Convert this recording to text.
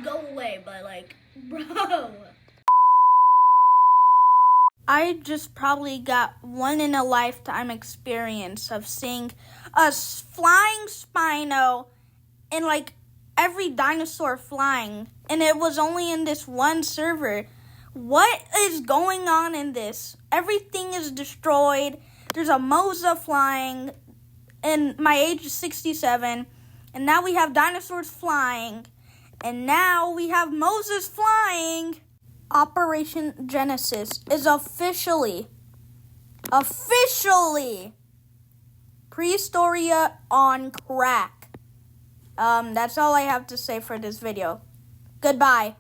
go away, but like, bro. I just probably got one in a lifetime experience of seeing a flying Spino and like every dinosaur flying, and it was only in this one server. What is going on in this? Everything is destroyed. There's a Mosa flying, and my age is 67, and now we have dinosaurs flying, and now we have Moses flying. Operation Genesis is officially Prehistoria on crack. That's all I have to say for this video. Goodbye.